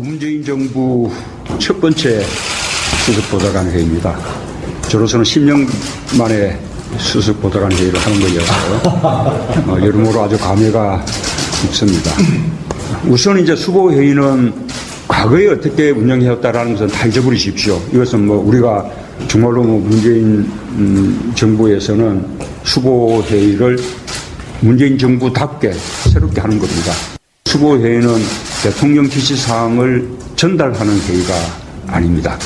문재인 정부 첫 번째 수석보좌관 회의입니다. 저로서는 10년 만에 수석보좌관 회의를 하는 거여서 여러모로 아주 감회가 깊습니다. 우선 이제 수보회의는 과거에 어떻게 운영해왔다라는 것은 다 잊어버리십시오. 이것은 우리가 정말로 문재인 정부에서는 수보회의를 문재인 정부답게 새롭게 하는 겁니다. 수보회의는 대통령 지시사항을 전달하는 회의가 아닙니다.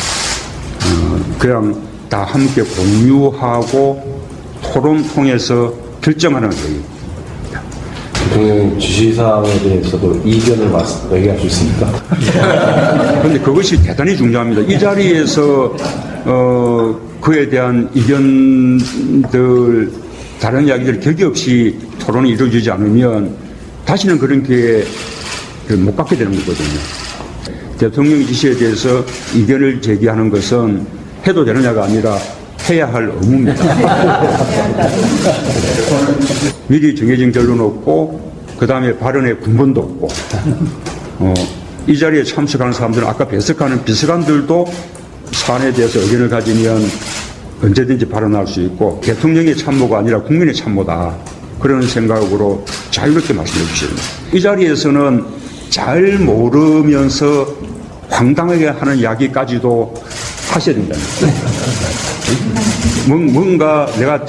그냥 다 함께 공유하고 토론 통해서 결정하는 회의. 대통령 지시사항에 대해서도 이견을 얘기할 수 있습니까? 그런데 그것이 대단히 중요합니다. 이 자리에서 그에 대한 이견들, 다른 이야기들 격의 없이 토론이 이루어지지 않으면 다시는 그런 기회 못 갖게 되는 거거든요. 대통령 지시에 대해서 이견을 제기하는 것은 해도 되느냐가 아니라 해야 할 의무입니다. 미리 정해진 결론 없고 그 다음에 발언의 근본도 없고 이 자리에 참석하는 사람들은 아까 배석하는 비서관들도 사안에 대해서 의견을 가지면 언제든지 발언할 수 있고 대통령의 참모가 아니라 국민의 참모다. 그런 생각으로 자유롭게 말씀해 주셔야 됩니다. 이 자리에서는 잘 모르면서 황당하게 하는 이야기까지도 하셔야 된다는 거예요. 뭔가 내가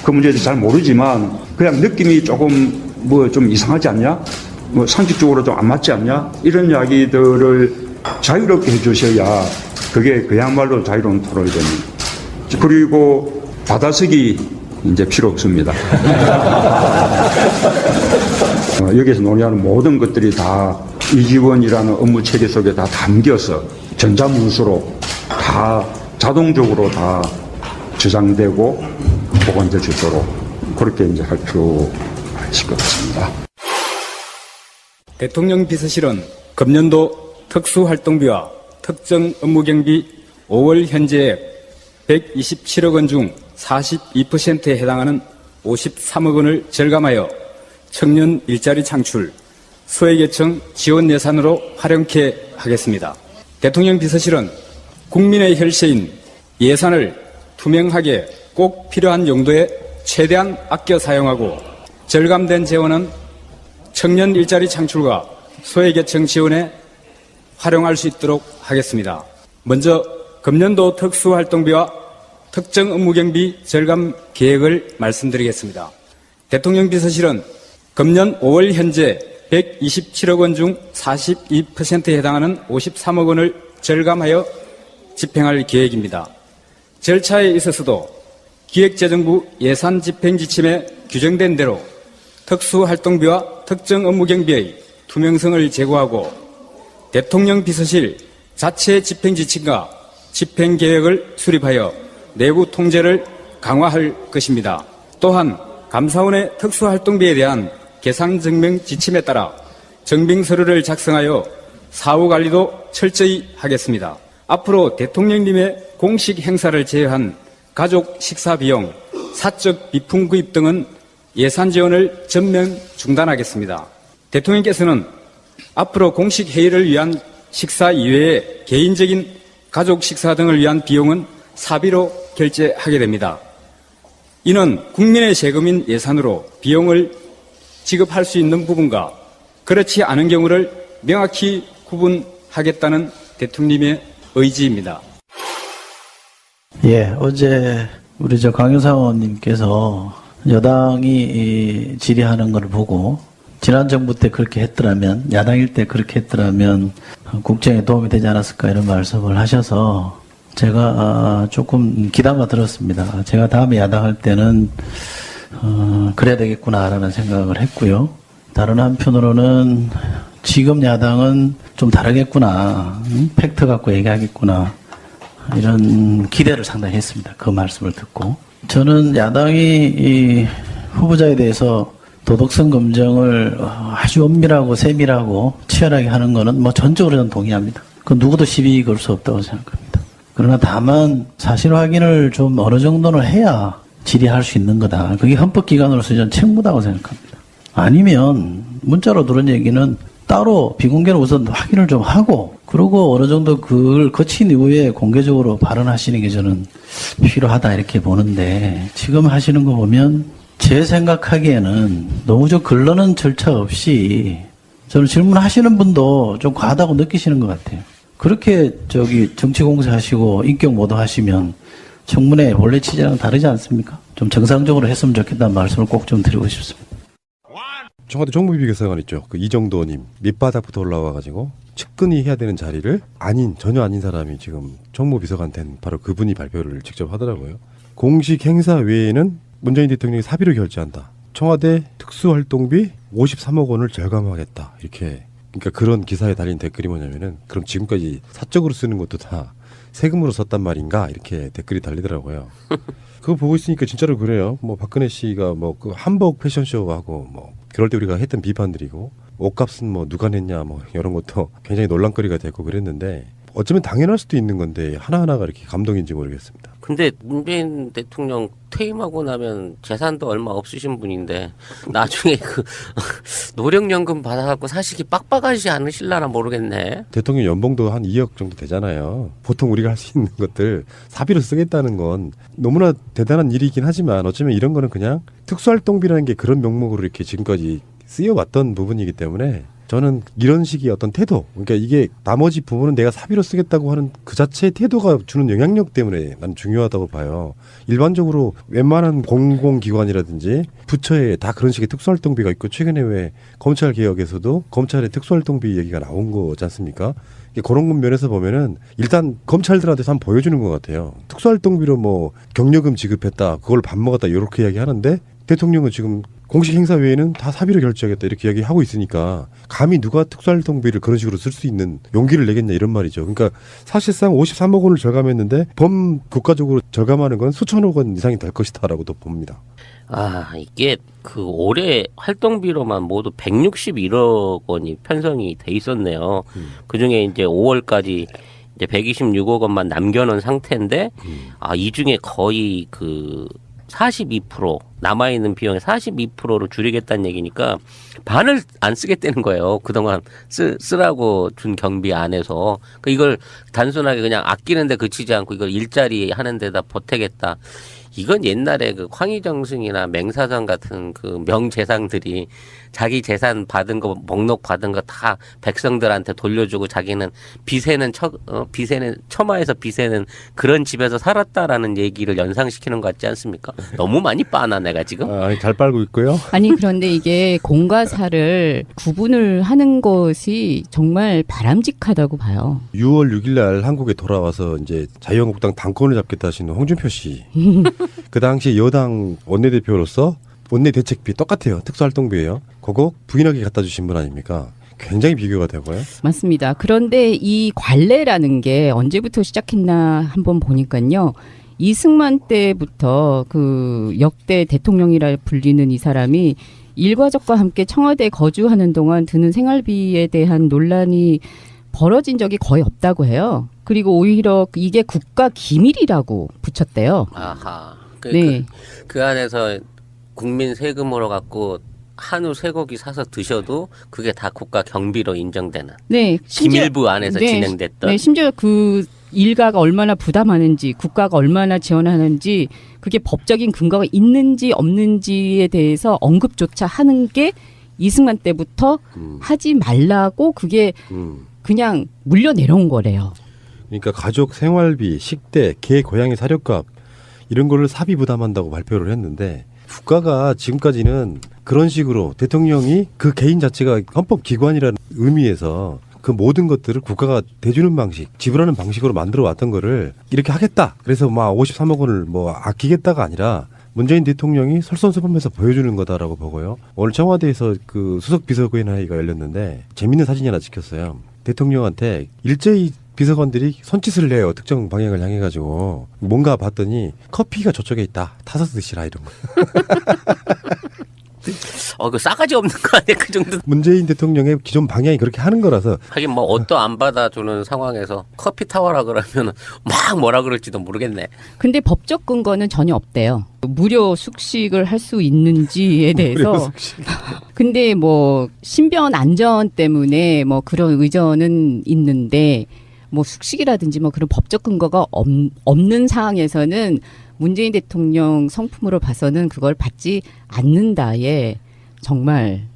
그 문제에 대해서 잘 모르지만 그냥 느낌이 조금 좀 이상하지 않냐? 상식적으로 좀 안 맞지 않냐? 이런 이야기들을 자유롭게 해주셔야 그게 그야말로 자유로운 토론이 됩니다. 그리고 받아쓰기 이제 필요 없습니다. 여기에서 논의하는 모든 것들이 다 이지원이라는 업무 체계 속에 다 담겨서 전자문서로 다 자동적으로 다 저장되고 보관될 수 있도록 그렇게 이제 할 필요가 있을 것 같습니다. 대통령 비서실은 금년도 특수활동비와 특정 업무경비 5월 현재액 127억 원 중 42%에 해당하는 53억 원을 절감하여 청년 일자리 창출, 소외계층 지원 예산으로 활용케 하겠습니다. 대통령 비서실은 국민의 혈세인 예산을 투명하게 꼭 필요한 용도에 최대한 아껴 사용하고 절감된 재원은 청년 일자리 창출과 소외계층 지원에 활용할 수 있도록 하겠습니다. 먼저 금년도 특수활동비와 특정 업무경비 절감 계획을 말씀드리겠습니다. 대통령 비서실은 금년 5월 현재 127억 원 중 42%에 해당하는 53억 원을 절감하여 집행할 계획입니다. 절차에 있어서도 기획재정부 예산 집행 지침에 규정된 대로 특수활동비와 특정 업무경비의 투명성을 제고하고 대통령 비서실 자체 집행 지침과 집행 계획을 수립하여 내부 통제를 강화할 것입니다. 또한 감사원의 특수활동비에 대한 계상증명 지침에 따라 증빙서류를 작성하여 사후관리도 철저히 하겠습니다. 앞으로 대통령님의 공식 행사를 제외한 가족 식사 비용, 사적 비품 구입 등은 예산 지원을 전면 중단하겠습니다. 대통령께서는 앞으로 공식 회의를 위한 식사 이외에 개인적인 가족 식사 등을 위한 비용은 사비로 결제하게 됩니다. 이는 국민의 세금인 예산으로 비용을 지급할 수 있는 부분과 그렇지 않은 경우를 명확히 구분하겠다는 대통령님의 의지입니다. 예, 어제 우리 강효상 의원님께서 여당이 질의하는 걸 보고 지난 정부 때 그렇게 했더라면, 야당일 때 그렇게 했더라면 국정에 도움이 되지 않았을까 이런 말씀을 하셔서 제가 조금 기담아 들었습니다. 제가 다음에 야당할 때는 그래야 되겠구나라는 생각을 했고요. 다른 한편으로는 지금 야당은 좀 다르겠구나, 팩트 갖고 얘기하겠구나 이런 기대를 상당히 했습니다. 그 말씀을 듣고 저는 야당이 이 후보자에 대해서 도덕성 검증을 아주 엄밀하고 세밀하고 치열하게 하는 거는 전적으로 저는 동의합니다. 그 누구도 시비 걸 수 없다고 생각합니다. 그러나 다만 사실 확인을 좀 어느 정도는 해야 질의할 수 있는 거다. 그게 헌법기관으로서 저는 책무다고 생각합니다. 아니면 문자로 들은 얘기는 따로 비공개로 우선 확인을 좀 하고 그러고 어느 정도 그걸 거친 이후에 공개적으로 발언하시는 게 저는 필요하다 이렇게 보는데 지금 하시는 거 보면 제 생각하기에는 너무 좀 걸러는 절차 없이 저는 질문하시는 분도 좀 과하다고 느끼시는 것 같아요. 그렇게 정치공세 하시고 인격 모독 하시면 청문회 원래 취지랑 다르지 않습니까? 좀 정상적으로 했으면 좋겠다는 말씀을 꼭 좀 드리고 싶습니다. 청와대 정무비서관 있죠. 그 이정도님 밑바닥부터 올라와가지고 측근이 해야 되는 자리를 전혀 아닌 사람이 지금 정무비서관 된 바로 그분이 발표를 직접 하더라고요. 공식 행사 외에는 문재인 대통령이 사비로 결제한다. 청와대 특수활동비 53억 원을 절감하겠다. 이렇게 그러니까 그런 기사에 달린 댓글이 뭐냐면은 그럼 지금까지 사적으로 쓰는 것도 다 세금으로 썼단 말인가 이렇게 댓글이 달리더라고요. 그거 보고 있으니까 진짜로 그래요. 뭐 박근혜 씨가 뭐 그 한복 패션쇼 하고 뭐 그럴 때 우리가 했던 비판들이고 옷값은 뭐 누가 냈냐 뭐 이런 것도 굉장히 논란거리가 됐고 그랬는데 어쩌면 당연할 수도 있는 건데 하나하나가 이렇게 감동인지 모르겠습니다. 근데 문재인 대통령 퇴임하고 나면 재산도 얼마 없으신 분인데 나중에 그 노령연금 받아갖고 사시기 빡빡하지 않으실라나 모르겠네. 대통령 연봉도 한 2억 정도 되잖아요. 보통 우리가 할 수 있는 것들 사비로 쓰겠다는 건 너무나 대단한 일이긴 하지만 어쩌면 이런 거는 그냥 특수활동비라는 게 그런 명목으로 이렇게 지금까지 쓰여왔던 부분이기 때문에 저는 이런 식의 어떤 태도, 그러니까 이게 나머지 부분은 내가 사비로 쓰겠다고 하는 그 자체의 태도가 주는 영향력 때문에 난 중요하다고 봐요. 일반적으로 웬만한 공공기관이라든지 부처에 다 그런 식의 특수활동비가 있고 최근에 왜 검찰개혁에서도 검찰의 특수활동비 얘기가 나온 거지 않습니까? 그런 면에서 보면은 일단 검찰들한테서 한번 보여주는 것 같아요. 특수활동비로 뭐 경력금 지급했다, 그걸 밥 먹었다 이렇게 이야기하는데 대통령은 지금 공식 행사 외에는 다 사비로 결제하겠다 이렇게 이야기하고 있으니까 감히 누가 특수활동비를 그런 식으로 쓸 수 있는 용기를 내겠냐 이런 말이죠. 그러니까 사실상 53억 원을 절감했는데 국가적으로 절감하는 건 수천억 원 이상이 될 것이다라고도 봅니다. 아, 이게 그 올해 활동비로만 모두 161억 원이 편성이 돼 있었네요. 그중에 이제 5월까지 이제 126억 원만 남겨놓은 상태인데 이 중에 거의 그 42% 남아있는 비용의 42%를 줄이겠다는 얘기니까 반을 안 쓰겠다는 거예요. 그동안 쓰라고 준 경비 안에서. 이걸 단순하게 그냥 아끼는데 그치지 않고 이걸 일자리 하는 데다 보태겠다. 이건 옛날에 그 황희정승이나 맹사장 같은 그 명재상들이 자기 재산 받은 거, 목록 받은 거 다 백성들한테 돌려주고 자기는 빚에는 처마에서 빚에는 그런 집에서 살았다라는 얘기를 연상시키는 것 같지 않습니까? 너무 많이 빠나 내가 지금? 잘 빨고 있고요. 아니 그런데 이게 공과 사를 구분을 하는 것이 정말 바람직하다고 봐요. 6월 6일 날 한국에 돌아와서 이제 자유한국당 당권을 잡겠다 하시는 홍준표 씨. 그 당시 여당 원내대표로서 원내대책비 똑같아요. 특수활동비예요. 그거 부인하게 갖다 주신 분 아닙니까? 굉장히 비교가 되고요. 맞습니다. 그런데 이 관례라는 게 언제부터 시작했나 한번 보니까요. 이승만 때부터 그 역대 대통령이라 불리는 이 사람이 일가족과 함께 청와대에 거주하는 동안 드는 생활비에 대한 논란이 벌어진 적이 거의 없다고 해요. 그리고 오히려 이게 국가 기밀이라고 붙였대요. 아하. 네. 그 안에서 국민 세금으로 갖고 한우 쇠고기 사서 드셔도 그게 다 국가 경비로 인정되는. 네. 기밀부 안에서 진행됐던. 네. 심지어 그 일가가 얼마나 부담하는지, 국가가 얼마나 지원하는지, 그게 법적인 근거가 있는지 없는지에 대해서 언급조차 하는 게 이승만 때부터 하지 말라고 그게 그냥 물려 내려온 거래요. 그러니까 가족 생활비, 식대, 개 고양이 사료값 이런 거를 사비 부담한다고 발표를 했는데 국가가 지금까지는 그런 식으로 대통령이 그 개인 자체가 헌법기관이라는 의미에서 그 모든 것들을 국가가 대주는 방식, 지불하는 방식으로 만들어 왔던 거를 이렇게 하겠다. 그래서 막 53억 원을 뭐 아끼겠다가 아니라 문재인 대통령이 설선수범해서 보여주는 거다라고 보고요. 오늘 청와대에서 그 수석 비서관 회의가 열렸는데 재밌는 사진이 하나 찍혔어요. 대통령한테 일제히 비서관들이 손짓을 해요. 특정 방향을 향해 가지고 뭔가 봤더니 커피가 저쪽에 있다. 타서 드시라 이런 거. 그 싸가지 없는 거 아니야? 그 정도. 문재인 대통령의 기존 방향이 그렇게 하는 거라서 하긴 뭐 옷도 안 받아주는 상황에서 커피 타워라 그러면 막 뭐라 그럴지도 모르겠네. 근데 법적 근거는 전혀 없대요. 무료 숙식을 할 수 있는지에 대해서. 근데 뭐 신변 안전 때문에 뭐 그런 의전은 있는데 뭐 숙식이라든지 뭐 그런 법적 근거가 없는 상황에서는 문재인 대통령 성품으로 봐서는 그걸 받지 않는다에 정말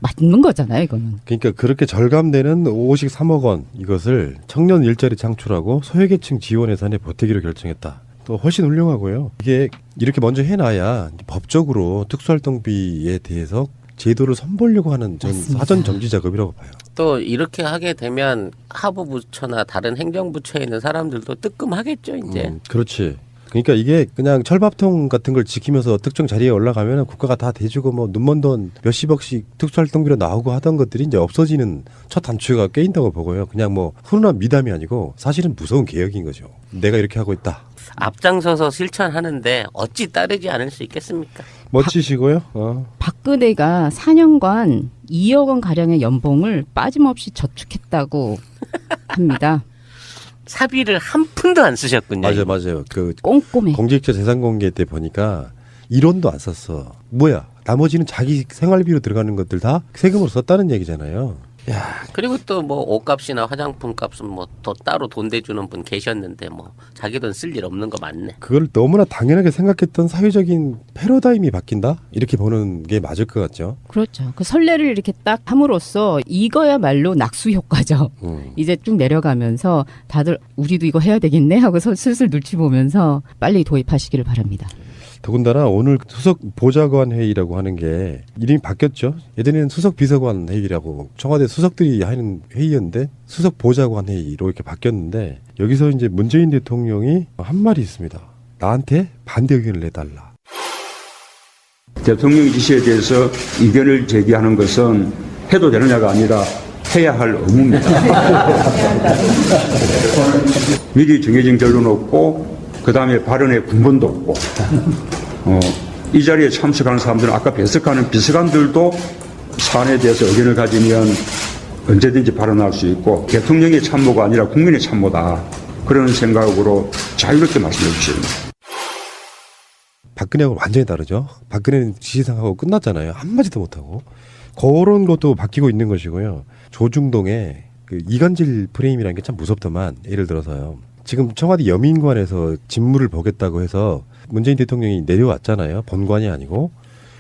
맞는 거잖아요, 이거는. 그러니까 그렇게 절감되는 53억 원 이것을 청년 일자리 창출하고 소외계층 지원 예산에 보태기로 결정했다. 또 훨씬 훌륭하고요. 이게 이렇게 먼저 해놔야 법적으로 특수활동비에 대해서 제도를 선보려고 하는 전 맞습니다. 사전 정지 작업이라고 봐요. 또 이렇게 하게 되면 하부부처나 다른 행정부처에 있는 사람들도 뜨끔하겠죠, 이제. 그렇지. 그러니까 이게 그냥 철밥통 같은 걸 지키면서 특정 자리에 올라가면 국가가 다 대주고 뭐 눈먼 돈 몇십억씩 특수활동비로 나오고 하던 것들이 이제 없어지는 첫 단추가 꿰인다고 보고요. 그냥 뭐 훈훈한 미담이 아니고 사실은 무서운 개혁인 거죠. 내가 이렇게 하고 있다. 앞장서서 실천하는데 어찌 따르지 않을 수 있겠습니까? 멋지시고요. 박근혜가 4년간 2억 원 가량의 연봉을 빠짐없이 저축했다고 합니다. 사비를 한 푼도 안 쓰셨군요. 맞아요. 그 꼼꼼해. 공직자 재산 공개 때 보니까 1원도 안 썼어. 뭐야? 나머지는 자기 생활비로 들어가는 것들 다 세금으로 썼다는 얘기잖아요. 야, 그리고 또 뭐 옷값이나 화장품 값은 뭐 더 따로 돈 대주는 분 계셨는데 뭐 자기 돈 쓸 일 없는 거 맞네. 그걸 너무나 당연하게 생각했던 사회적인 패러다임이 바뀐다? 이렇게 보는 게 맞을 것 같죠. 그렇죠. 그 선례를 이렇게 딱 함으로써 이거야말로 낙수 효과죠. 이제 쭉 내려가면서 다들 우리도 이거 해야 되겠네 하고서 슬슬 눈치 보면서 빨리 도입하시기를 바랍니다. 더군다나 오늘 수석 보좌관 회의라고 하는 게 이름이 바뀌었죠. 예전에는 수석 비서관 회의라고 청와대 수석들이 하는 회의였는데 수석 보좌관 회의로 이렇게 바뀌었는데 여기서 이제 문재인 대통령이 한 말이 있습니다. 나한테 반대 의견을 내달라. 대통령 지시에 대해서 의견을 제기하는 것은 해도 되느냐가 아니라 해야 할 의무입니다. 미리 정해진 결론 없고 그 다음에 발언의 근본도 없고 이 자리에 참석하는 사람들은 아까 배석하는 비서관들도 사안에 대해서 의견을 가지면 언제든지 발언할 수 있고 대통령의 참모가 아니라 국민의 참모다. 그런 생각으로 자유롭게 말씀해 주시면 박근혜하고 완전히 다르죠. 박근혜는 지시상하고 끝났잖아요. 한마디도 못하고. 그런 것도 바뀌고 있는 것이고요. 조중동의 그 이간질 프레임이라는 게 참 무섭더만 예를 들어서요. 지금 청와대 여민관에서 직무를 보겠다고 해서 문재인 대통령이 내려왔잖아요. 본관이 아니고.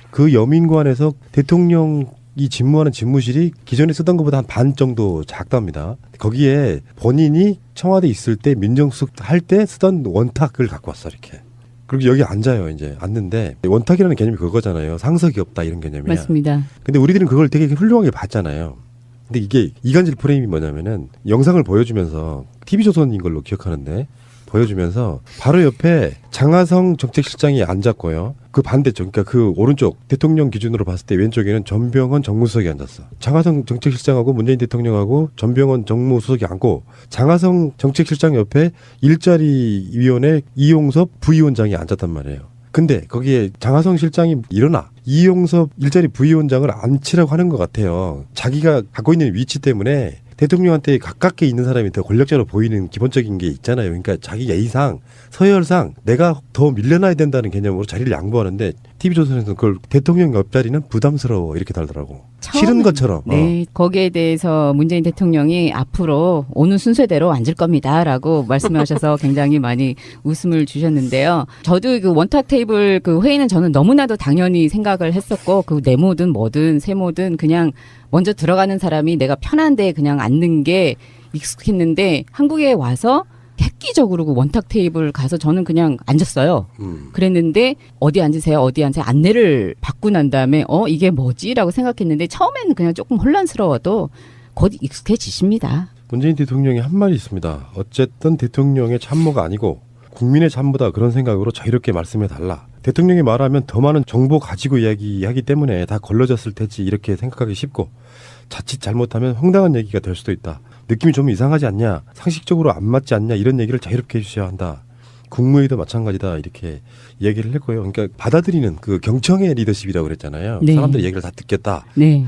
그 여민관에서 대통령이 직무하는 집무실이 기존에 쓰던 것보다 한 반 정도 작답니다. 거기에 본인이 청와대 있을 때 민정수석 할 때 쓰던 원탁을 갖고 왔어 이렇게. 그리고 여기 앉아요. 이제 앉는데 원탁이라는 개념이 그거잖아요. 상석이 없다 이런 개념이야. 맞습니다. 근데 우리들은 그걸 되게 훌륭하게 봤잖아요. 근데 이게 이간질 프레임이 뭐냐면은 영상을 보여주면서 TV조선인 걸로 기억하는데 보여주면서 바로 옆에 장하성 정책실장이 앉았고요. 그 반대쪽, 그러니까 그 오른쪽 대통령 기준으로 봤을 때 왼쪽에는 전병헌 정무수석이 앉았어. 장하성 정책실장하고 문재인 대통령하고 전병헌 정무수석이 앉고 장하성 정책실장 옆에 일자리위원회 이용섭 부위원장이 앉았단 말이에요. 근데 거기에 장하성 실장이 일어나 이용섭 일자리 부위원장을 앉히라고 하는 것 같아요. 자기가 갖고 있는 위치 때문에 대통령한테 가깝게 있는 사람이 더 권력자로 보이는 기본적인 게 있잖아요. 그러니까 자기 예의상 서열상 내가 더 밀려나야 된다는 개념으로 자리를 양보하는데 TV조선에서는 그걸 대통령 옆자리는 부담스러워 이렇게 달더라고. 싫은 것처럼. 네, 거기에 대해서 문재인 대통령이 앞으로 오는 순서대로 앉을 겁니다라고 말씀하셔서 굉장히 많이 웃음을 주셨는데요. 저도 그 원탁 테이블 그 회의는 저는 너무나도 당연히 생각을 했었고 그 네모든 뭐든 세모든 그냥 먼저 들어가는 사람이 내가 편한데 그냥 앉는 게 익숙했는데 한국에 와서 획기적으로 그 원탁 테이블 가서 저는 그냥 앉았어요. 그랬는데 어디 앉으세요? 어디 앉으세요? 안내를 받고 난 다음에 이게 뭐지? 라고 생각했는데 처음에는 그냥 조금 혼란스러워도 곧 익숙해지십니다. 문재인 대통령이 한 말이 있습니다. 어쨌든 대통령의 참모가 아니고 국민의 참모다 그런 생각으로 자유롭게 말씀해달라. 대통령이 말하면 더 많은 정보 가지고 이야기하기 때문에 다 걸러졌을 테지 이렇게 생각하기 쉽고 자칫 잘못하면 황당한 얘기가 될 수도 있다. 느낌이 좀 이상하지 않냐, 상식적으로 안 맞지 않냐 이런 얘기를 자유롭게 해주셔야 한다. 국무회의도 마찬가지다 이렇게 얘기를 했고요. 그러니까 받아들이는 그 경청의 리더십이라고 그랬잖아요. 네. 사람들의 얘기를 다 듣겠다. 네.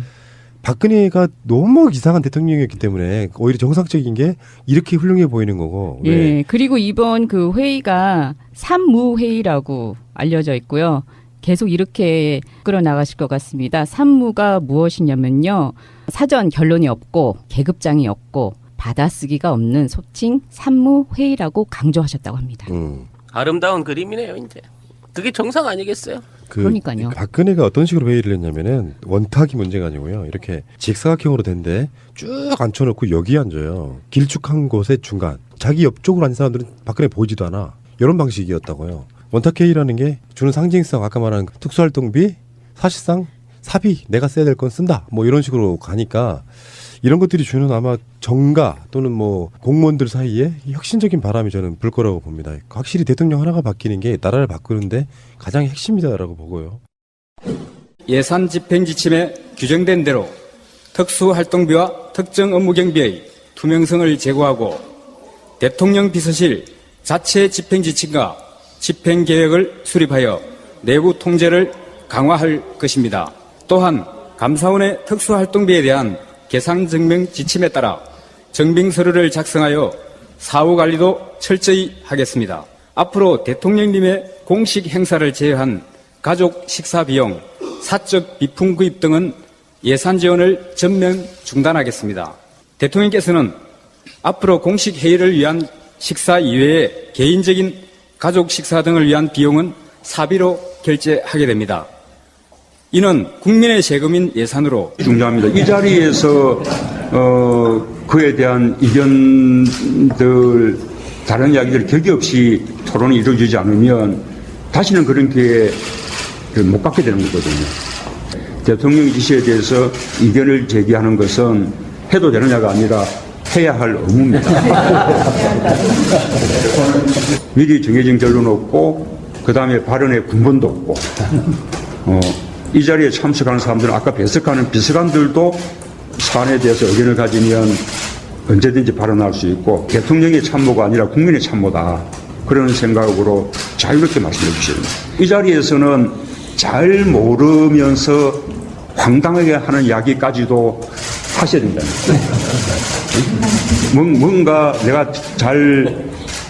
박근혜가 너무 이상한 대통령이었기 때문에 오히려 정상적인 게 이렇게 훌륭해 보이는 거고. 왜? 예. 그리고 이번 그 회의가 산무회의라고 알려져 있고요. 계속 이렇게 끌어나가실 것 같습니다. 산무가 무엇이냐면요. 사전 결론이 없고 계급장이 없고 받아쓰기가 없는 소칭 산무회의라고 강조하셨다고 합니다. 아름다운 그림이네요, 이제. 그게 정상 아니겠어요? 그러니까요. 박근혜가 어떤 식으로 회의를 했냐면은 원탁이 문제가 아니고요. 이렇게 직사각형으로 된데 쭉 앉혀놓고 여기 앉아요. 길쭉한 곳의 중간. 자기 옆쪽으로 앉은 사람들은 박근혜 보이지도 않아. 이런 방식이었다고요. 원탁회의라는 게 주는 상징성, 아까 말한 특수활동비, 사실상 사비, 내가 써야 될 건 쓴다. 뭐 이런 식으로 가니까 이런 것들이 주는 아마 정가 또는 뭐 공무원들 사이에 혁신적인 바람이 저는 불 거라고 봅니다. 확실히 대통령 하나가 바뀌는 게 나라를 바꾸는데 가장 핵심이다라고 보고요. 예산 집행 지침에 규정된 대로 특수활동비와 특정 업무 경비의 투명성을 제고하고 대통령 비서실 자체 집행 지침과 집행 계획을 수립하여 내부 통제를 강화할 것입니다. 또한 감사원의 특수활동비에 대한 계상증명 지침에 따라 증빙서류를 작성하여 사후관리도 철저히 하겠습니다. 앞으로 대통령님의 공식 행사를 제외한 가족 식사 비용, 사적 비품 구입 등은 예산 지원을 전면 중단하겠습니다. 대통령께서는 앞으로 공식 회의를 위한 식사 이외에 개인적인 가족 식사 등을 위한 비용은 사비로 결제하게 됩니다. 이는 국민의 세금인 예산으로 중요합니다. 이 자리에서 그에 대한 의견들, 다른 이야기들 격의 없이 토론이 이루어지지 않으면 다시는 그런 기회 못 갖게 되는 거거든요. 대통령 지시에 대해서 의견을 제기하는 것은 해도 되느냐가 아니라 해야 할 의무입니다. 미리 정해진 결론 없고 그 다음에 발언의 근본도 없고 이 자리에 참석하는 사람들은 아까 배석하는 비서관들도 사안에 대해서 의견을 가지면 언제든지 발언할 수 있고 대통령의 참모가 아니라 국민의 참모다. 그런 생각으로 자유롭게 말씀해 주십니다. 이 자리에서는 잘 모르면서 황당하게 하는 이야기까지도 하셔야 된다는 거예요. 뭔가 내가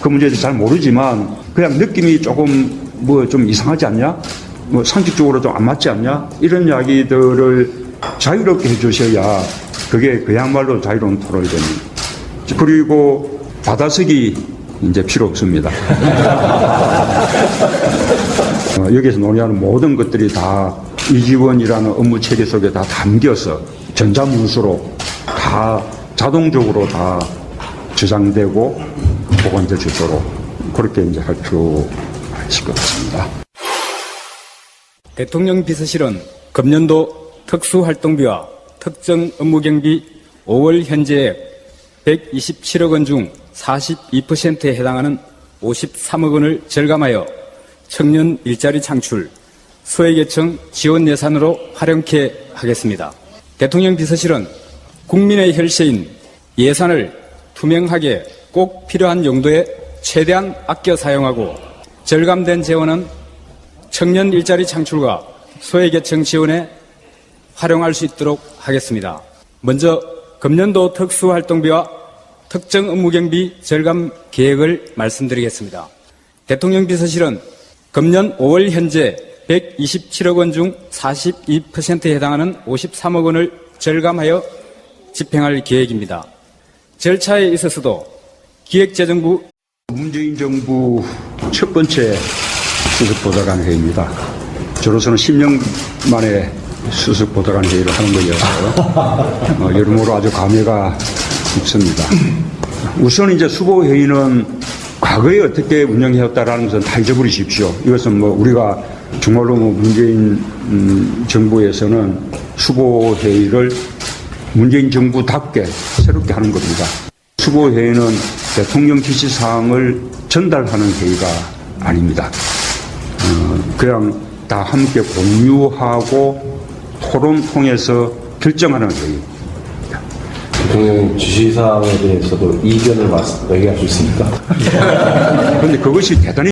그 문제에 대해서 잘 모르지만 그냥 느낌이 조금 좀 이상하지 않냐? 상식적으로 좀 안 맞지 않냐? 이런 이야기들을 자유롭게 해주셔야 그게 그야말로 자유로운 토론이 됩니다. 그리고 받아쓰기 이제 필요 없습니다. 여기서 논의하는 모든 것들이 다 이지원이라는 업무 체계 속에 다 담겨서 전자문서로 다 자동적으로 다 저장되고 보관될 수 있도록 그렇게 이제 할 필요가 있을 것 같습니다. 대통령 비서실은 금년도 특수활동비와 특정 업무경비 5월 현재액 127억 원 중 42%에 해당하는 53억 원을 절감하여 청년 일자리 창출, 소외계층 지원 예산으로 활용케 하겠습니다. 대통령 비서실은 국민의 혈세인 예산을 투명하게 꼭 필요한 용도에 최대한 아껴 사용하고 절감된 재원은 청년 일자리 창출과 소외계층 지원에 활용할 수 있도록 하겠습니다. 먼저 금년도 특수활동비와 특정 업무경비 절감 계획을 말씀드리겠습니다. 대통령 비서실은 금년 5월 현재 127억 원 중 42%에 해당하는 53억 원을 절감하여 집행할 계획입니다. 절차에 있어서도 기획재정부 문재인 정부 첫 번째 수석보좌관 회의입니다. 저로서는 10년 만에 수석보좌관 회의를 하는 거여서 여러모로 아주 감회가 깊습니다. 우선 이제 수보회의는 과거에 어떻게 운영해왔다라는 것은 다 잊어버리십시오. 이것은 우리가 정말로 문재인 정부에서는 수보회의를 문재인 정부답게 새롭게 하는 겁니다. 수보회의는 대통령 지시사항을 전달하는 회의가 아닙니다. 그냥 다 함께 공유하고 토론 통해서 결정하는 회의. 대통령 지시사항에 대해서도 이견을 얘기할 수 있습니까? 그런데 그것이 대단히